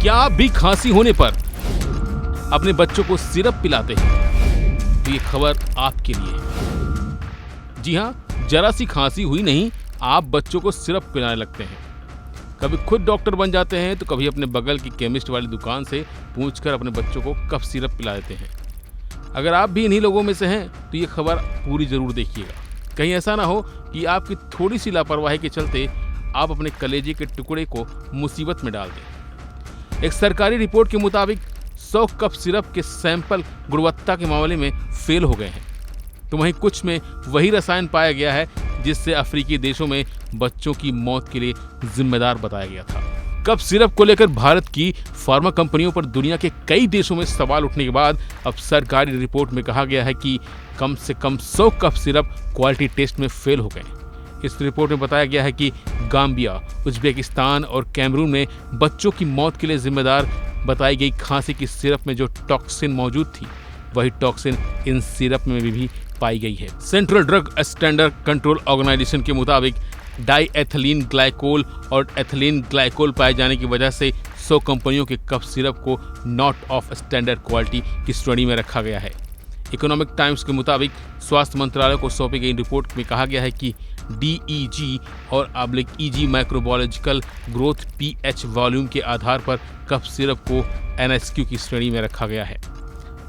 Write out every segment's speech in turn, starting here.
क्या आप भी खांसी होने पर अपने बच्चों को सिरप पिलाते हैं? तो ये खबर आपके लिए है। जी हाँ, जरा सी खांसी हुई नहीं, आप बच्चों को सिरप पिलाने लगते हैं। कभी खुद डॉक्टर बन जाते हैं तो कभी अपने बगल की केमिस्ट वाली दुकान से पूछकर अपने बच्चों को कफ सिरप पिला देते हैं। अगर आप भी इन्हीं लोगों में से हैं तो ये खबर पूरी जरूर देखिएगा। कहीं ऐसा ना हो कि आपकी थोड़ी सी लापरवाही के चलते आप अपने कलेजे के टुकड़े को मुसीबत में डाल दें। एक सरकारी रिपोर्ट के मुताबिक 100 कप सिरप के सैंपल गुणवत्ता के मामले में फेल हो गए हैं, तो वहीं कुछ में वही रसायन पाया गया है जिससे अफ्रीकी देशों में बच्चों की मौत के लिए जिम्मेदार बताया गया था। कप सिरप को लेकर भारत की फार्मा कंपनियों पर दुनिया के कई देशों में सवाल उठने के बाद अब सरकारी रिपोर्ट में कहा गया है कि कम से कम 100 कप सिरप क्वालिटी टेस्ट में फेल हो गए। इस रिपोर्ट में बताया गया है कि गाम्बिया, उज्बेकिस्तान और कैमरून में बच्चों की मौत के लिए जिम्मेदार बताई गई खांसी की सिरप में जो टॉक्सिन मौजूद थी, वही टॉक्सिन इन सिरप में भी पाई गई है। Central drug standard control organisation के मुताबिक डाई एथिलीन ग्लाइकोल और एथिलीन ग्लाइकोल पाए जाने की वजह से 100 कंपनियों के कफ सिरप को नॉट ऑफ स्टैंडर्ड क्वालिटी की श्रेणी में रखा गया है। इकोनॉमिक टाइम्स के मुताबिक स्वास्थ्य मंत्रालय को सौंपी गई रिपोर्ट में कहा गया है कि DEG और EG microbiological growth pH volume के आधार पर कफ सिरप को NSQ की श्रेणी में रखा गया है।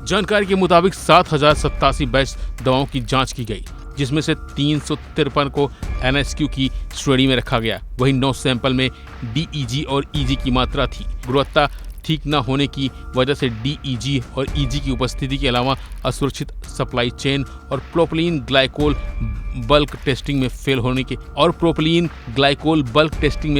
जानकारी के मुताबिक 7087 बैच दवाओं की जांच की गई, जिसमें से 353 को NSQ की श्रेणी में रखा गया। वहीं 9 सैंपल में DEG और EG की मात्रा थी। गुणवत्ता ठीक न होने की वजह से DEG और EG की उपस्थिति के अलावा असुरक्षित सप्लाई चेन और प्रोपिलीन ग्लाइकोल बल्क टेस्टिंग में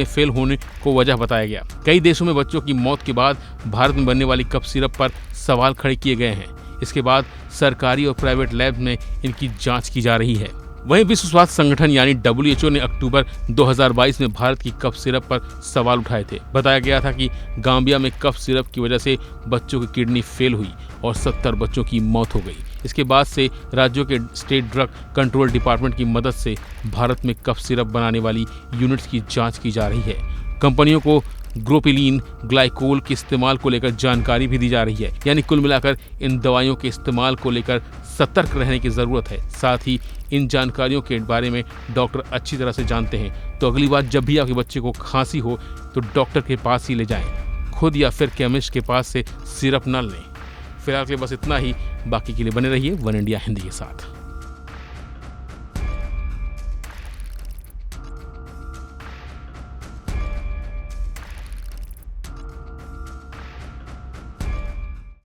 फेल होने को वजह बताया गया। कई देशों में बच्चों की मौत के बाद भारत में बनने वाली कफ सिरप पर सवाल खड़े किए गए हैं। इसके बाद सरकारी और प्राइवेट लैब में इनकी जांच की जा रही है। वहीं विश्व स्वास्थ्य संगठन यानी WHO ने अक्टूबर 2022 में भारत की कफ सिरप पर सवाल उठाए थे। बताया गया था कि गाम्बिया में कफ सिरप की वजह से बच्चों की किडनी फेल हुई और 70 बच्चों की मौत हो गई। इसके बाद से राज्यों के स्टेट ड्रग कंट्रोल डिपार्टमेंट की मदद से भारत में कफ सिरप बनाने वाली यूनिट्स की जाँच की जा रही है। कंपनियों को ग्रोपिलीन ग्लाइकोल के इस्तेमाल को लेकर जानकारी भी दी जा रही है। यानी कुल मिलाकर इन दवाइयों के इस्तेमाल को लेकर सतर्क रहने की जरूरत है। साथ ही इन जानकारियों के बारे में डॉक्टर अच्छी तरह से जानते हैं, तो अगली बार जब भी आपके बच्चे को खांसी हो तो डॉक्टर के पास ही ले जाएं, खुद या फिर केमिस्ट के पास से सिरप न लें। फिलहाल के बस इतना ही, बाकी के लिए बने रहिए वन इंडिया हिंदी के साथ।